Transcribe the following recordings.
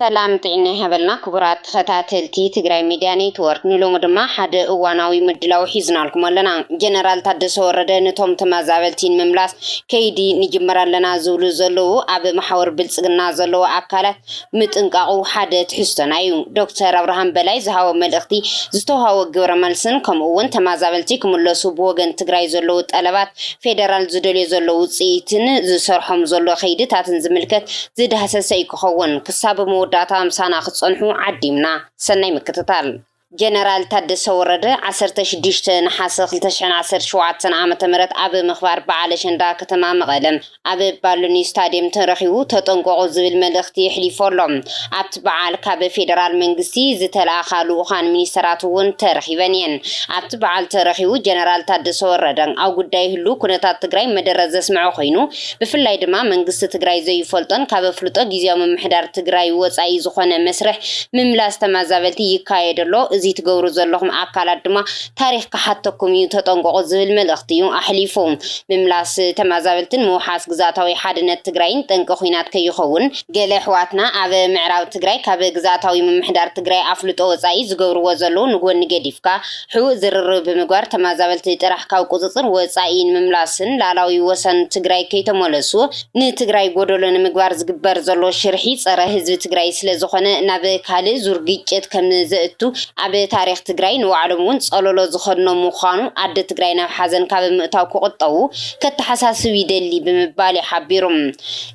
ሰላም ጤና ይሃበልና ክቡራት ተኸታተልቲ ትግራይ ሚድያ ኔትወርክ ንሎሙ ድማ ሓደ እዋናዊ ምድላው ሒዝናልኩም ኣለና ጀነራል ታደሰ ወረደ ነቶም ተመዛበልቲ ንምምላስ ከይዲ ንጅመር ኣለና ዝብሉ ዘለዉ ኣብ ማሕበር ብልጽግና ዘለዉ ኣካላት ምጥንቃቑ ሓደ ትሕዝቶና እዩ ዶክተር አብርሃም በላይ ዝሃቦ መልእኽቲ ዝተውሃቦ ግብረ መልስን ከምኡ እውን ተመዛበልቲ ክምለሱ ብወገን ትግራይ ዘለዉ ጠለባት ፌደራል ዝደልዩ ዘለዉ ውፅኢትን ዝሰርሖም ዘሎ ከይድታትን ዝምልከት ዝዳሰሰ ክኸውን ክሳብ ዳታ ምሳና ክጸንሑ ዓዲምና ሰናይ ምክትታል ጀነራል ታደሰ ወረደ 16 ነሐሰ 2017 ዓመተ ምህረት ኣብ ምኽባር በዓል አሸንዳ ከተማ መቐለም ኣብ ባሉኒ ስታዲየም ተረኺቡ ተጠንቀቑ ዝብል መልእኽቲ ይሕሊፈሎም ኣብቲ በዓል ካብ ፌደራል መንግስቲ ዝተላኻሉ ኡኻን ሚኒስተራት እውን ተረኺበን እየን ኣብቲ በዓል ተረኺቡ ጀነራል ታደሰ ወረደ ኣብ ጉዳይ ህሉ ኩነታት ትግራይ መደረ ዘስምዖ ኮይኑ ብፍላይ ድማ መንግስቲ ትግራይ ዘይፈልጦን ካብ ፍልጦ ግዚያዊ ምምሕዳር ትግራይ ወፃኢ ዝኾነ መስርሕ ምምላስ ተመዛበልቲ ይካየደሎ እዚ ትገብሩ ዘለኹም ኣካላት ድማ ታሪኽ ክሓተኩም እዩ ተጠንቀቑ ዝብል መልእኽቲ እዩ ኣሕሊፎም ምምላስ ተመዛበልትን ምውሓስ ግዛታዊ ሓድነት ትግራይን ጠንቂ ኩናት ከይኸውን ገለ ኣሕዋትና ኣብ ምዕራብ ትግራይ ካብ ግዛታዊ ምምሕዳር ትግራይ ኣፍልጦ ወፃኢ ዝገብርዎ ዘለዉ ንጎኒ ገዲፍካ ሕውእ ዝርርብ ብምግባር ተመዛበልቲ ጥራሕ ካብ ቁፅፅር ወፃኢ ንምምላስን ላዕላዊ ወሰን ትግራይ ከይተመለሱ ንትግራይ ጎደሎ ንምግባር ዝግበር ዘሎ ሽርሒ ፀረ ህዝቢ ትግራይ ስለ ዝኾነ ናብ ካልእ ዙር ግጭት ከም ዘእቱ ኣብ ታሪኽ ትግራይ ንባዕሎም እውን ጸለሎ ዝኸድኖም ምዃኑ ኣደ ትግራይ ናብ ሓዘን ካብ ምእታው ክቁጠቡ ከተሓሳስብ ይደሊ ብምባል ይሓቢሮም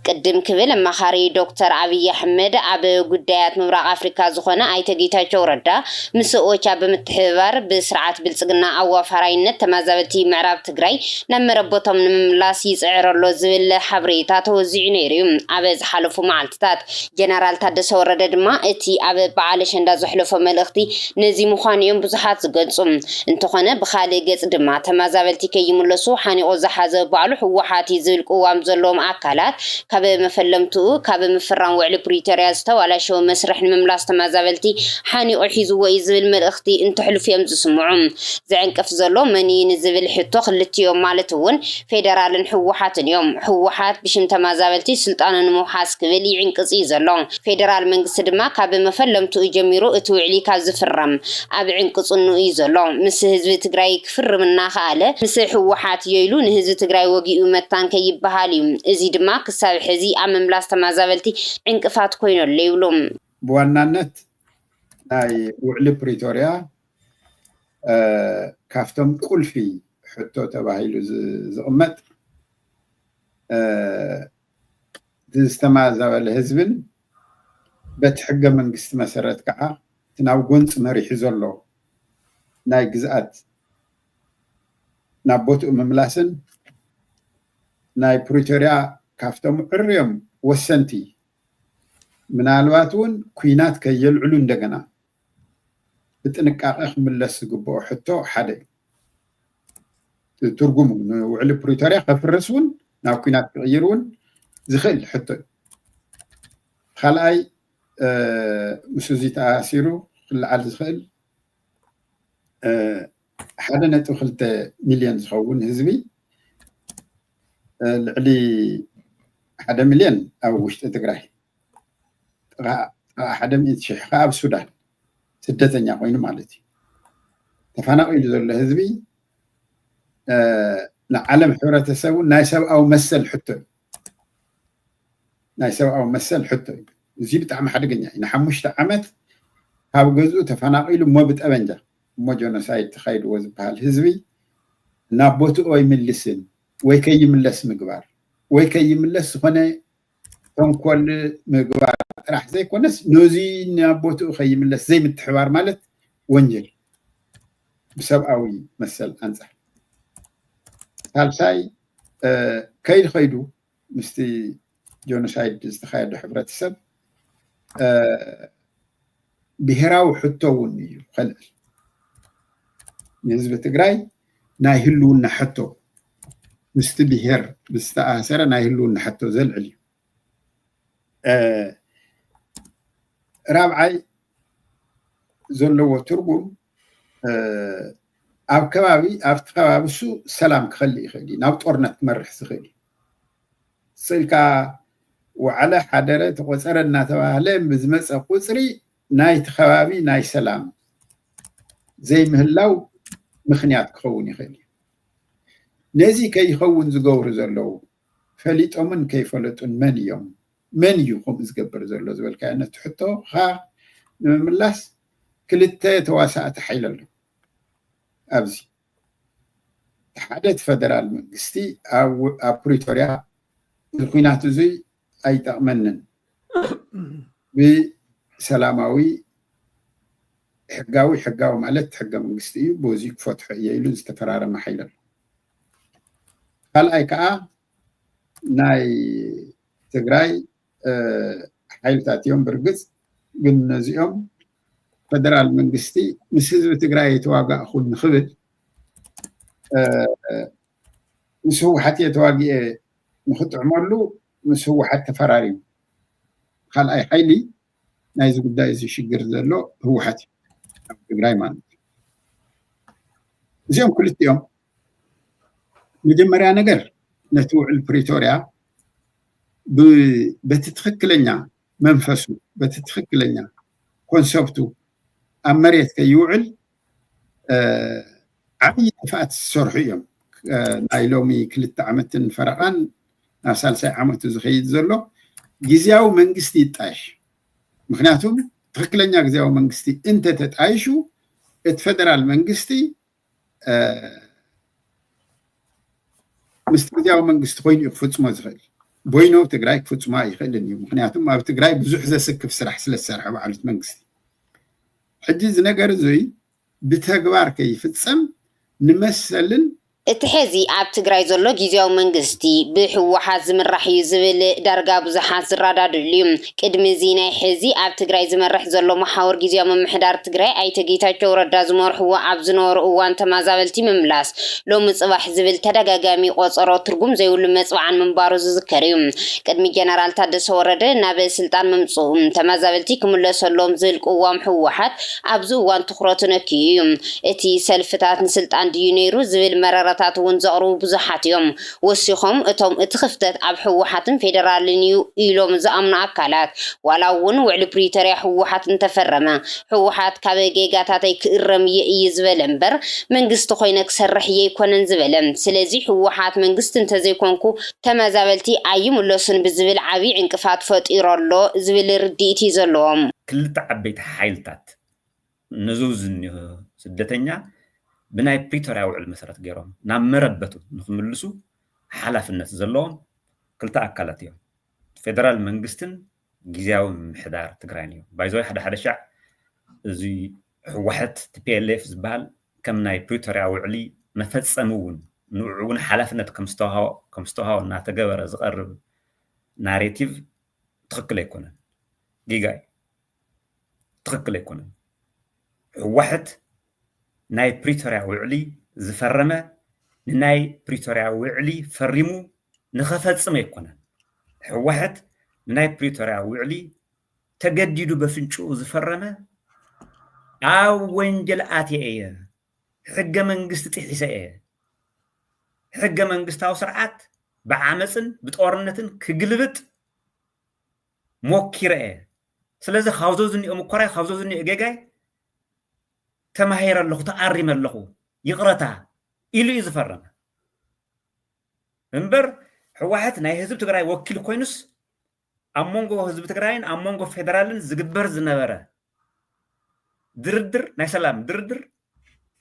ቅድም ክብል ኣማኻሪ ዶክተር አብይ አሕመድ ኣብ ጉዳያት ምብራቕ ኣፍሪካ ዝኾነ ኣይተ ጌታቸው ረዳ ምስ ኦቻ ብምትሕብባር ብስርዓት ብልጽግና ኣዋፋራይነት ተመዛበልቲ ምዕራብ ትግራይ ናብ መረቦቶም ንምምላስ ይጽዕረሎ ዝብል ሓበሬታ ተወዚዑ ነይሩ ኣብ ዝሓለፉ መዓልትታት ጀነራል ታደሰ ወረደ ድማ እቲ ኣብ በዓል አሸንዳ ዘሕለፎ መልእኽቲ ነዚ ምዃንዮም ብዙሓት ዝገልጹ እንተኾነ ብኻልእ ገጽ ድማ ተመዛበልቲ ከይምለሱ ሓኒቆ ዝሓዘ በዓሉ ህወሓት ዝብል ቅዋም ዘለዎም ኣካላት ካብ መፈለምትኡ ካብ ምፍራም ውዕሊ ፕሪቶርያ ዝተዋላሸወ መስርሕ ንምምላስ ተመዛበልቲ ሓኒቆ ሒዝዎ እዩ ዝብል መልእኽቲ እንትሕልፉ እዮም ዝስምዑ ዝዕንቅፍ ዘሎ መን ንዝብል ሕቶ ክልቲዮም ማለት እውን ፌደራልን ህወሓትን እዮም ህወሓት ብሽም ተመዛበልቲ ስልጣኑ ንምውሓስ ክብል ይዕንቅጽ እዩ ዘሎ ፌደራል መንግስቲ ድማ ካብ መፈለምትኡ ጀሚሩ እቲ ውዕሊ ካብ ዝፍረም ኣብ ዕንቅጽኑ እዩ ዘሎ ምስ ህዝቢ ትግራይ ክፍርምና ኸኣለ ምስ ህወሓት የይሉ ንህዝቢ ትግራይ ወጊኡ መታን ከይበሃል እዩ እዚ ድማ ክሳብ ሕዚ ኣብ ምምላስ ተመዛበልቲ ዕንቅፋት ኮይኑሎ ይብሎም ብዋናነት ናይ ውዕሊ ፕሪቶርያ ካፍቶም ቁልፊ ሕቶ ተባሂሉ ዝቕመጥ ዝተመዛበለ ህዝብን በቲ ሕገ መንግስቲ መሰረት ከዓ ናብ ጎንፂ መሪሑ ዘሎ ናይ ግዝኣት ናብ ቦትኡ ምምላስን ናይ ፕሪቶርያ ካፍቶም ዕርዮም ወሰንቲ ምናልባት እውን ኩናት ከየልዕሉ እንደገና ብጥንቃቐ ክምለስ ዝግብኦ ሕቶ ሓደ ትርጉሙ ውዕሊ ፕሪቶርያ ከፍርስ እውን ናብ ኩናት ክቕይር እውን ዝኽእል ሕቶ ካልኣይ ምስ እዚ ተኣሲሩ ክለዓል ዝኽእል 1.2 ሚልዮን ዝኸውን ህዝቢ ልዕሊ 1 ሚልዮን ኣብ ውሽጢ ትግራይ 100,000 ኣብ ሱዳን ስደተኛ ኮይኑ ማለት እዩ ተፈናቂሉ ዘሎ ህዝቢ ንዓለም ሕብረተሰቡ ናይ ሰብኣዊ መሰል ሕቶ እዩ እዚ ብጣዕሚ ሓደገኛ እዩ ንሓሙሽተ ዓመት ካብ ገዝኡ ተፈናቂሉ እሞ ብጠበንጃ እሞ ጆኖሳይድ ተኻይድዎ ዝበሃል ህዝቢ ናብ ቦትኡ ይምልስን ወይ ከይምለስ ምግባር ወይ ከይምለስ ዝኾነ ተንኮል ምግባር ጥራሕ ዘይኮነስ ነዚ ናብ ቦትኡ ከይምለስ ዘይምትሕባር ማለት ወንጀል ብሰብኣዊ መሰል ኣንጻር ሳልሳይ ከይዱ ምስቲ ጆኖሳይድ ዝተኻየደ ሕብረተሰብ ብሄራዊ ሕቶ እውን እዩ ከልዕል ንህዝቢ ትግራይ ናይ ህልውና ሕቶ ምስቲ ብሄር ብዝተኣሰረ ናይ ህልውና ሕቶ ዘልዕል እዩ ራብዓይ ዘለዎ ትርጉም ኣብቲ ከባቢ እሱ ሰላም ክኸልእ ይኽእል እዩ ናብ ጦርነት ክመርሕ ዝኽእል እዩ ስኢልካ وعلى حدرة تقصرنا تباهله بزمس قصري ناي تخوابي ناي سلام زي مهلاو مخنيات كون يخلي نزي كي يخون زقور زلو فليت أمن كيف فلتون من يقوم زقبر زلو زبل كأنه تحطه خا ملاس كلتا تواسع تحيل له أبزي حدث فدرال منقستي أو بريتوريا القينات زي أي تأمنن بسلاماوي حقاوي مالت حقا منقستي بوزيك فتح ييلون استفرار محيل هل أي كأ ناي تقراي حيل تاتيهم برقز قلنا زيهم فدرال منقستي مسيزو تقراي تواقع أخذ نخبت مش هو حتى يتواقع نخط عمر له مش هو حتى فراري قال أي حيلي نايز قدايز يشجر له هو حتى تقراي مان زيهم كل يوم مجمريا نقر نتوع البريتوريا بتتخكلنا منفسه بتتخكلنا كونسبتو أمريت كيوعل عبي فات السرحية نايلومي كلت عمتن فرقان ناسالسي عمتو زخيد زلو جزياو منقستي تايش مخناتهم تخكلنا جزياو منقستي انت تتعايشو اتفدرال منقستي مستجاو منقست خوين يقفص ما زغيل بوينو تقراي يقفص ما يخلني مخناتهم ما بتقراي بزح زسكف سرح سلسرح بعلت منقستي حجز نقر زي بتغبار كيفتصم نمثلن اتحزي عب تግራይ ዘሎ ጊዜያዊ መንግስቲ ብሕወሓት ዝምራሕ እዩ ዝብል ዳርጋ ብዙሓት ዝራዳዱ እዩ ቅድሚ እዚ ናይ ሕዚ ኣብ ትግራይ ዝመርሕ ዘሎ መሓወር ጊዜያዊ ምምሕዳር ትግራይ ኣይተ ጌታቸው ረዳ ዝመርሕዎ ኣብ ዝነበሩ እዋን ተመዛበልቲ ምምላስ ሎሚ ጽባሕ ዝብል ተደጋጋሚ ቆፀሮ ትርጉም ዘይብሉ መጽዋዕን ምንባሩ ዝዝከር እዩ ቅድሚ ጀነራል ታደሰ ወረደ ናብ ስልጣን ምምጽኡ ተመዛበልቲ ክምለሰሎም ዝብል ቅዋም ሕወሓት ኣብዚ እዋን ትኩረቱ ነኪዩ እዩ እቲ ሰልፍታት ንስልጣን ድዩ ነይሩ ዝብል መረራ ውን ዘቕርቡ ብዙሓት እዮም ወሲኾም እቶም እቲ ክፍተት ኣብ ሕወሓትን ፌደራልን እዩ ኢሎም ዝኣምኑ ኣካላት ዋላ እውን ውዕሊ ፕሪቶሪያ ሕወሓት እንተፈረመ ሕወሓት ካብ ጌጋታተይ ክእረም እዩ ዝበለ እምበር መንግስቲ ኮይነ ክሰርሕ ይኮነን ዝበለ ስለዚ ሕወሓት መንግስቲ እንተዘይኮንኩ ተመዛበልቲ ኣይምለሱን ብዝብል ዓብይ ዕንቅፋት ፈጢሮሎ ዝብል ርድኢት ዘለዎም ክልተ ዓበይቲ ሓይልታት ንዙዝን ስደተኛ بناي بريتوريا وعلى مسارات جيرهم نعم مربطو نخملسو حلفنة زلون كلتا أكلاتيهم فدرال منجستن جزاو محدار تقرانيو بايزوي حدا شع زي واحد TPLF زبال كم ناي بريتوريا وعلي نفس أمون نوعون حلفنة كمستوها ونعتقبر زقرب ناريتيف تخكل يكونن جيجاي تخكل يكونن واحد ناي بريتوريا وعلي زفرمه ناي بريتوريا وعلي فرمو نخفت سما يكونن واحد ناي بريتوريا وعلي تجددوا بفنشو زفرمه او وينجل اتيه حق منقست تحسيه حق منقست او سرعات بعمصن بطورنتن كغلبت موكيره سلازي خاوزوزني مكراي خاوزوزني اجاي تماهير الله تقرم الله يقرتا إلو يزفرنا منبر حواحت ناي حزب تقراي وكيل كوينس أمونغو حزب تقراين أمونغو فيدرالن زقبر زنبرة دردر ناي سلام دردر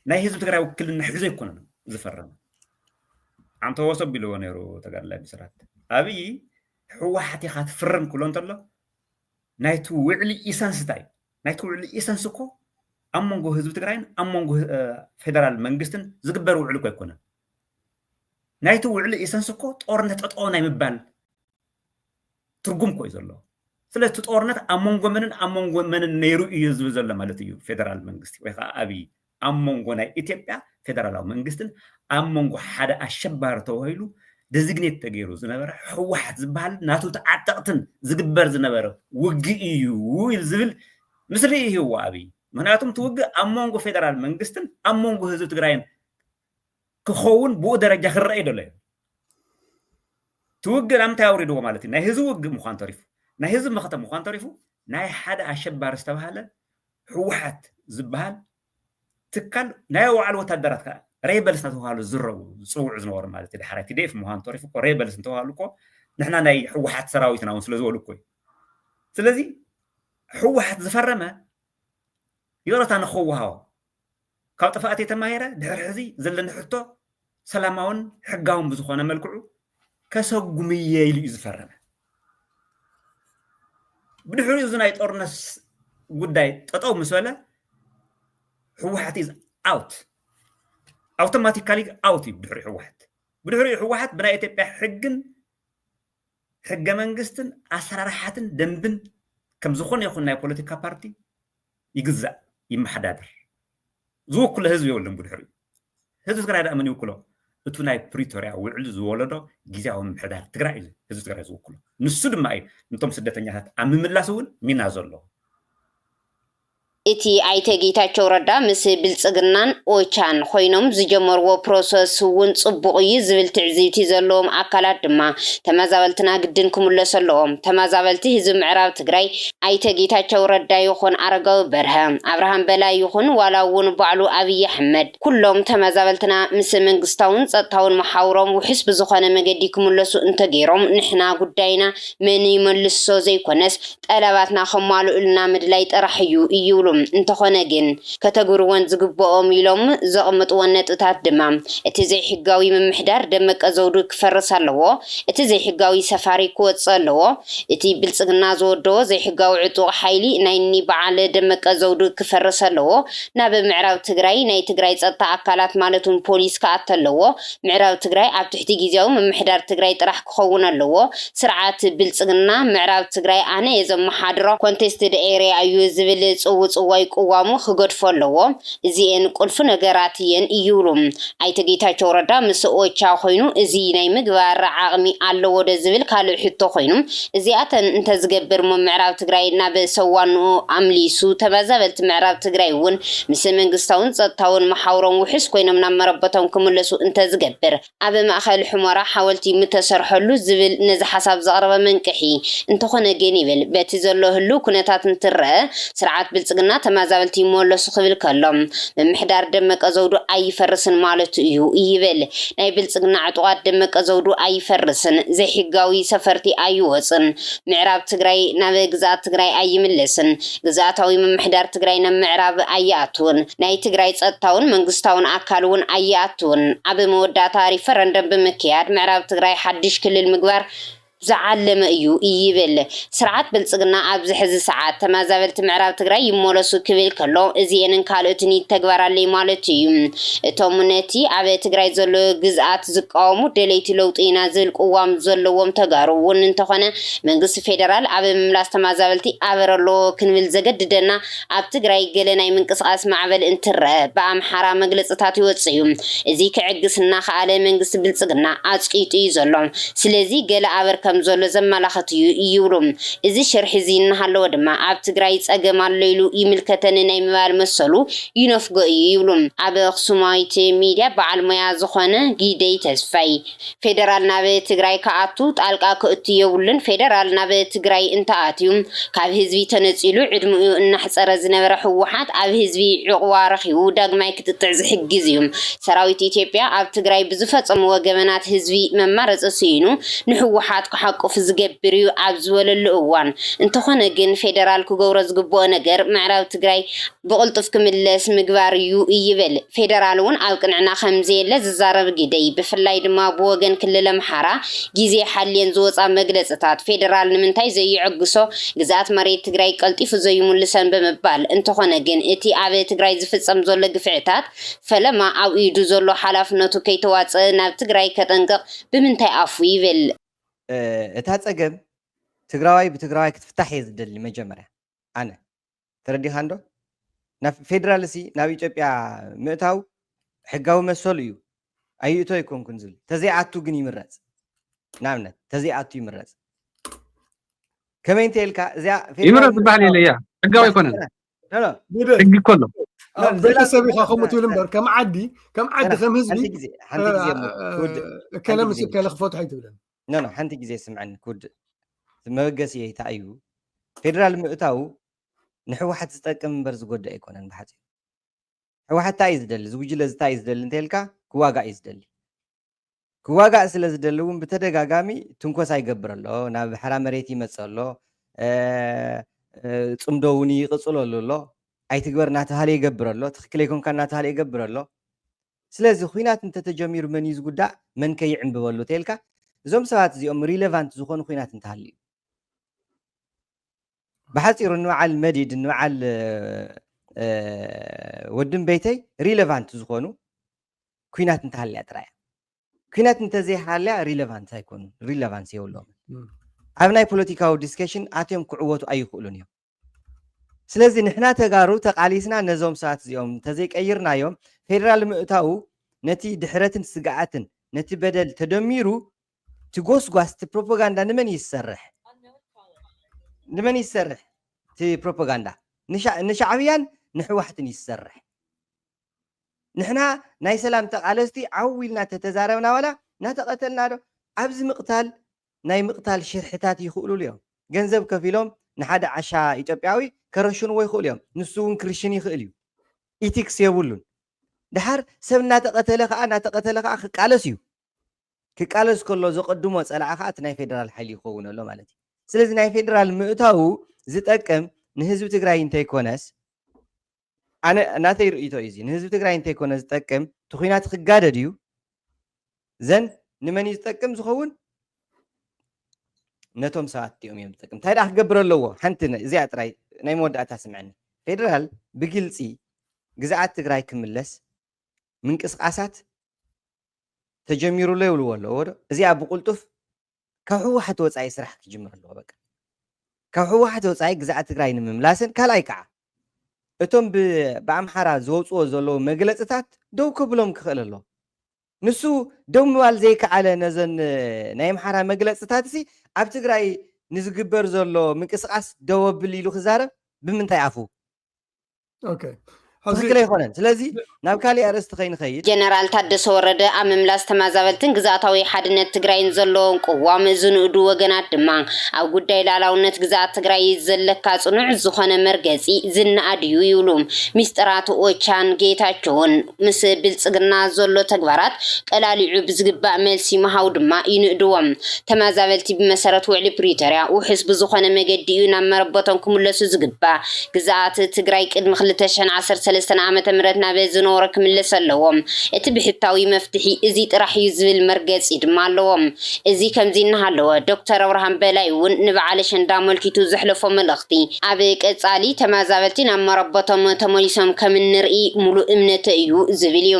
ناي حزب تقراي وكيل نحزو يكونن زفرنا عم توصل بلو نيرو تقال الله بسرعة أبي حواحت يخات فرم كلون تلا ناي تو وعلي إيسان ستاي ناي تو وعلي إيسان سكو أمونغو حزب تقراين أمونغو فيدرال منجستن زقبر وعلو كيكونا نايتو وعلو إيسان سكو تورنت أطعونا يمبال ترقم كويس الله سلسة تورنت أمونغو منن نيرو إيزو زلا مالتيو فيدرال منجستي ويخا أبي أمونغو ناي إتيبيا فيدرال منجستن أمونغو حدا أشبار توهيلو دزيجنيت تغيرو زنبر حواحد زبال ناتو تعتقتن زقبر زنبر وقي إيو يلزبل مثل إيه هو أبي مناتم توقع أمونغو فيدرال منجستن أمونغو هزو تقراين كخون بو درجة خرائي دولي توجل أم تاوريدو مالتي نهزو وج مخان تعرفه نهزو مختم مخان تعرفه ناي حدا أشبار استوهلا حوحت زبال تكل ناي وعلى وتدرت ريبلس نتوهالو الزرو صوع زنور مالتي الحركة ديف مخان تعرفه ريبلس نتوهالو كو نحنا ناي حوحت سراويتنا ونسلزولو كوي سلازي حوحت زفرمه يورتا نخوها كاب طفاتي تمايره دحر حزي زلن حتو سلاماون حقاهم بزخونه ملكعو كسغميه يلي زفرمه بدحري زناي طورنس غداي ططو مسوله حوحت از اوت اوتوماتيكالي اوت بدحري حوحت بنا ايتيبيا حقن حق منغستن اسرارحاتن دنبن كم زخون يخون ناي بوليتيكا بارتي يجزا يمحدادر زوكل هزب يولم بدحري هزب تግራይ ዳእመን ይውክሎ እቱ ናይ ፕሪቶሪያ ውዕል ዝወለዶ ጊዜያዊ ምሕዳር ትግራይ እዩ ህዝቢ ትግራይ ዝውክሎ ንሱ ድማ እዩ ንቶም ስደተኛታት ኣብ ምምላስ እውን ሚና ዘሎ እቲ ኣይተ ጌታቸው ረዳ ምስ ብልጽግናን ኦቻን ኮይኖም ዝጀመርዎ ፕሮሰስ እውን ጽቡቕ እዩ ዝብል ትዕዝብቲ ዘለዎም ኣካላት ድማ ተመዛበልትና ግድን ክምለሱ ኣለዎም ተመዛበልቲ ህዝቢ ምዕራብ ትግራይ ኣይተ ጌታቸው ረዳ ይኹን ኣረጋዊ በርሀ ኣብርሃም በላይ ይኹን ዋላ እውን ባዕሉ ኣብይ ኣሕመድ ኩሎም ተመዛበልትና ምስ መንግስታውን ጸጥታውን መሓውሮም ውሕስ ብዝኾነ መገዲ ክምለሱ እንተገይሮም ንሕና ጉዳይና መን ይመልሶ ዘይኮነስ ጠለባትና ከማልኡልና ምድላይ ጥራሕ እዩ ይብሉ እንተኾነ ግን ከተግብርዎን ዝግብኦም ኢሎም ዘቕምጥዎን ነጥብታት ድማ እቲ ዘይሕጋዊ ምምሕዳር ደመቀ ዘውዱ ክፈርስ ኣለዎ እቲ ዘይሕጋዊ ሰፋሪ ክወፅእ ኣለዎ እቲ ብልጽግና ዝወደዎ ዘይሕጋዊ ዕጡቕ ሓይሊ ናይኒ በዓል ደመቀ ዘውዱ ክፈርስ ኣለዎ ናብ ምዕራብ ትግራይ ናይ ትግራይ ጸጥታ ኣካላት ማለቱን ፖሊስ ከኣት ኣለዎ ምዕራብ ትግራይ ኣብ ትሕቲ ጊዜያዊ ምምሕዳር ትግራይ ጥራሕ ክኸውን ኣለዎ ስርዓት ብልጽግና ምዕራብ ትግራይ ኣነ የዘመሓድሮ ኮንቴስትድ ኤሪያ እዩ ዝብል ጽውጽዋይ ቁዋሙ ክገድፎ ኣለዎ እዚአን ቁልፍ ነገራት እየን ይብሉ ኣይተ ጌታቸው ረዳ ምስ ኦቻ ኮይኑ እዚ ናይ ምግባር ዓቕሚ ኣለዎ ደ ዝብል ካልእ ሕቶ ኮይኑ እዚኣተን እንተዝገብር ምዕራብ ትግራይ ናብ ሰዋኑ ኣምሊሱ ተመዛበልቲ ምዕራብ ትግራይ እውን ምስ መንግስታውን ጸጥታውን መሓውሮም ውሕስ ኮይኖም ናብ መረበቶም ክምለሱ እንተዝገብር ኣብ ማእኸል ሑመራ ሓወልቲ ምተሰርሐሉ ዝብል ነዚ ሓሳብ ዘቕረበ መንቅሒ እንተኾነ ግን ይብል በቲ ዘሎ ህሉ ኩነታት እንትርአ ስርዓት ብልጽግና ተመዛበልቲ ይመለሱ ክብል ከሎም ምምሕዳር ደመቀ ዘውዱ ኣይፈርስን ማለት እዩ ይብል ናይ ብልጽግና ዕጡቓት ደመቀ ዘውዱ ኣይፈርስን ዘይሕጋዊ ሰፈርቲ ኣይወፅን ምዕራብ ትግራይ ናብ ግዛት ትግራይ ኣይምለስን ግዛታዊ ምምሕዳር ትግራይ ናብ ምዕራብ ኣይኣትውን ናይ ትግራይ ጸጥታውን መንግስታውን ኣካል እውን ኣይኣትውን ኣብ መወዳእታ ሪፈረንደም ብምክያድ ምዕራብ ትግራይ ሓድሽ ክልል ምግባር زعلم أيو يبل سرعات بلصقنا أبز حز ساعات تمازبلت معراب تجري يمولسو كبير كلام إزين كالوتني تجبر على مالتي تومنتي أبي تجري زلو جزءات زقامو دليتي لو تينازل قوام زلو وم تجارو وننتخنا من قص فيدرال أبي ملاس تمازبلتي أبرلو كنفل زجد دنا أب تجري جلنا من قص أسمع بالإنتر بام حرام مجلس تاتي وتصيوم إزيك عجز النخ على من قص بلصقنا أشقيتي زلهم سلزي جل أبر كم زول زملاخت يورم إذا شرح زين هالو دما عب تجري أجمع الليلو يملكتن نيمال مسلو ينفق يورم عب خصومات ميديا بعلم يازخانة جدي تسفي فدرال نبي تجري كعطوت على كأتيولن فدرال نبي تجري انت أتيوم كهزبي تنزلو عدم نحصر زنبر حوحات عب هزبي عوارخي ودق ما يكتتعز حجزيهم سراويتي تبيع عب تجري بزفت أمواجمات هزبي ممارس أسينو نحوحات حق في زجبريو عبز ولا الأوان انتخنا جن فيدرال كجورز جبوا نجر معرض تجري بقولت في كمل اسم جواريو يبل فيدرالون أوكن عنا خمسة لززارب جدي بفلايد ما بوجن كل لمحرة جزء حاليا زوج عم مجلس تات فيدرال من تاي زي عقصو جزات مريض تجري قلتي في زي ملسان بمبال انتخنا جن اتي عبي تجري زفت سمزول جفعتات فلما أو يدوزلو حلف نتو كيتوات ناب تجري كتنقق بمنتاي عفوي يبل اتهاتسقم تقراوي بتقراوي كتفتح يزدل مجمرة أنا تردي خاندو ناف فيدرالسي ناوي إثيوبيا مئتاو حقاو مسوليو أيوتو يكون كنزل تزيعاتو جني مرز نعمنا تزيعاتو يمرز كمان تلك زي يمرز بحالي ليا حقاو يكون لا حقي كله بلا سبيخ خمتو لمبر كم عدي خم هزبي كلام كلام خفوت حيتولن نو حنتي جزي سمعني كود مبقسي يتأيو فيدرال مؤتاو نحو حد تستقم برز قد يكون بحثي هو حتى يزدل زوجي لزتا يزدل انتلكا كواغا يزدل كواغا سلازدلون بتدغاغامي تنكوس يقبرلو نا بحرا مريتي مصلو صمدوني يقصلولو اي تغبرنا تهالي يقبرلو تخكل يكون كان تهالي يقبرلو سلازي خوينات انت تجمير من يزغدا من كيعنبولو تلكا زوم ساعات زيوم ريليفانت زخون خوينات انتهالي بحصير النوع المديد النوع ودن بيتي ريليفانت زخونو كوينات انتهالي اترايا كوينات انت زي حاليا ريليفانت هيكون ريليفانس يولو ابناي بوليتيكاو ديسكشن اتيم كعوتو اي يخلون سلازي نحنا تغارو تقاليسنا نزوم ساعات زيوم تزيك ايرنا يوم فيدرال مؤتاو نتي دحرتن سقعاتن نتي بدل تدميرو تغوس غاست بروباغندا نمن يسرح تي بروباغندا نشعبيان نحو حتن يسرح نحنا ناي سلام تقالستي عويلنا تتزاربنا ولا نتقتلنا دو ابز مقتال ناي مقتال شرحتات يخولوا اليوم ገንዘብ ከፊሎም ንሓደ ዓሻ ኢትዮጵያዊ ከረሽኑ ወይ ይኽእሉ እዮም ንሱውን ክርሽን ይኽእል እዩ ኢቲክስ የብሉን ድሓር ሰብ እናተቐተለ ከዓ ክቃለስ እዩ ክቃለስ ከሎ ዘቀድሞ ፀላዓ ከዓ እቲ ናይ ፌደራል ሓይሊ ይኸውን ኣሎ ማለት እዩ ስለዚ ናይ ፌደራል ምእታው ዝጠቅም ንህዝቢ ትግራይ እንተይኮነስ ኣነ ናተይ ርእይቶ እዩ ንህዝቢ ትግራይ እንተይኮነ ዝጠቅም እቲ ኩናት ክጋደድ እዩ ዘን ንመን ዝጠቅም ዝኸውን ነቶም ሰባት እዮም ዝጠቅም እንታይ ዳ ክገብር ኣለዎ ሓንቲ እዚኣ ጥራይ ናይ መወዳእታ ስምዐኒ ፌደራል ብግልፂ ግዝኣት ትግራይ ክምለስ ምንቅስቃሳት ተጀሚሩሎ ይብልዎ ኣለዎ ዶ እዚኣ ብቁልጡፍ ካብ ህወሓት ወፃኢ ስራሕ ክጅምር ኣለዎ በቃ ካብ ህወሓት ወፃኢ ግዝኣት ትግራይ ንምምላስን ካልኣይ ከዓ እቶም ብኣምሓራ ዝወፅዎ ዘለዉ መግለፅታት ደው ክብሎም ክኽእል ኣሎ ንሱ ደው ምባል ዘይከኣለ ነዘን ናይ ኣምሓራ መግለፅታት እዚ ኣብ ትግራይ ንዝግበር ዘሎ ምንቅስቃስ ደው ኣብል ኢሉ ክዛረብ ብምንታይ ኣፉ ኦኬ ትክክል ኣይኮነን ስለዚ ናብ ካሊእ ኣርእስቲ ከይንኸይድ ጀነራል ታደሰ ወረደ ኣብ ምምላስ ተመዛበልትን ግዝኣታዊ ሓድነት ትግራይን ዘለዎም ቅዋም ዝንእዱ ወገናት ድማ ኣብ ጉዳይ ላዕላውነት ግዝኣት ትግራይ ዘለካ ጽኑዕ ዝኾነ መርገፂ ዝነኣድዩ ይብሉ ሚስጥራት ኦቻን ጌታቸውን ምስ ብልጽግና ዘሎ ተግባራት ቀላሊዑ ብዝግባእ መልሲ መሃው ድማ ይንእድዎም ተመዛበልቲ ብመሰረት ውዕሊ ፕሪቶሪያ ውሕስ ብዝኾነ መገዲ እዩ ናብ መረበቶም ክምለሱ ዝግባእ ግዝኣት ትግራይ ቅድሚ 2013 ዓመተ ምህረት ናብ ዝነበረ ክምለስ ኣለዎም እቲ ብሕታዊ መፍትሒ እዚ ጥራሕ እዩ ዝብል መርገፂ ድማ ኣለዎም እዚ ከምዚ እናሃለወ ዶክተር አብርሃም በላይ እውን ንበዓል ሸንዳ መልኪቱ ዘሕለፎ መልእኽቲ ኣብ ቀጻሊ ተመዛበልቲ ናብ መረበቶም ተመሊሶም ከም ንርኢ ሙሉእ እምነት እዩ ዝብል እዩ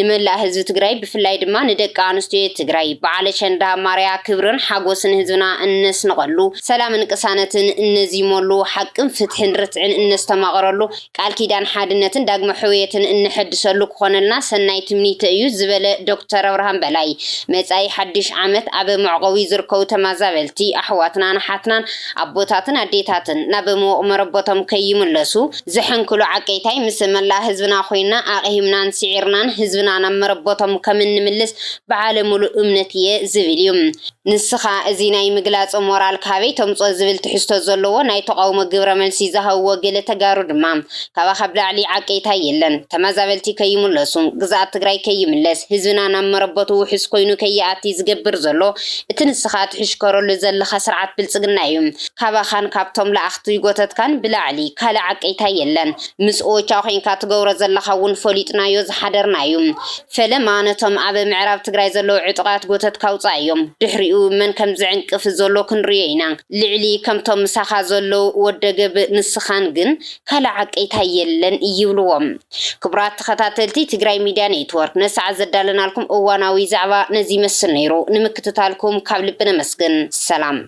ንመላእ ህዝቢ ትግራይ ብፍላይ ድማ ንደቂ ኣንስትዮ ትግራይ በዓል ሸንዳ ማርያ ክብርን ሓጎስን ህዝብና እነስንቐሉ ሰላምን ቅሳነትን እነዚመሉ ሓቅን ፍትሕን ርትዕን እነስተማቕረሉ ቃል ኪዳን ሓድነትን ዳግመ ሕውየትን እንሕድሰሉ ክኾነልና ሰናይ ትምኒት እዩ ዝበለ ዶክተር አብርሃም በላይ መጻኢ ሓድሽ ዓመት ኣብ መዕቆቢ ዝርከቡ ተመዛበልቲ ኣሕዋትና ናሓትናን ኣቦታትን ኣዴታትን ናብ መረበቶም ከይምለሱ ዝሕንክሉ ዓቀይታይ ምስ መላእ ህዝብና ኮይና ኣቕሂምናን ስዒርናን ህዝብና ናብ መረበቶም ከም እንምልስ በዓለ ሙሉእ እምነት እየ ዝብል እዩ ንስኻ እዚ ናይ ምግላፅ ሞራል ካበይ ተምፆ ዝብል ትሕዝቶ ዘለዎ ናይ ተቃውሞ ግብረ መልሲ ዝሃብዎ ገለ ተጋሩ ድማ ካብ ላዕሊ ዓቀይታይ የለን ተመዛበልቲ ከይምለሱ ግዝኣት ትግራይ ከይምለስ ህዝብና ናብ መረበቱ ውሕስ ኮይኑ ከይኣቲ ዝገብር ዘሎ እቲ ንስኻ ትሕሽከረሉ ዘለኻ ስርዓት ብልጽግና እዩ ካባኻን ካብቶም ላኣኽቲ ጎተትካን ብላዕሊ ካልእ ዓቀይታይ የለን ምስ ኦቻ ኮይንካ ትገብሮ ዘለኻ እውን ፈሊጥናዮ ዝሓደርና እዩ ፈለማ ነቶም ኣብ ምዕራብ ትግራይ ዘለዉ ዕጡቃት ጎተትካ ውፃእ እዮም ድሕሪኡ መን ከም ዝዕንቅፍ ዘሎ ክንሪኦ ኢና ልዕሊ ከምቶም ምሳኻ ዘለዉ ወደገብ ንስኻን ግን ካልእ ዓቀይታይ የለን ይብልዎም ክቡራት ተኸታተልቲ ትግራይ ሚድያ ኔትወርክ ነሰዓት ዘዳለናልኩም እዋናዊ ዛዕባ ነዚ መስል ነይሩ ንምክትታልኩም ካብ ልቢ ነመስግን ሰላም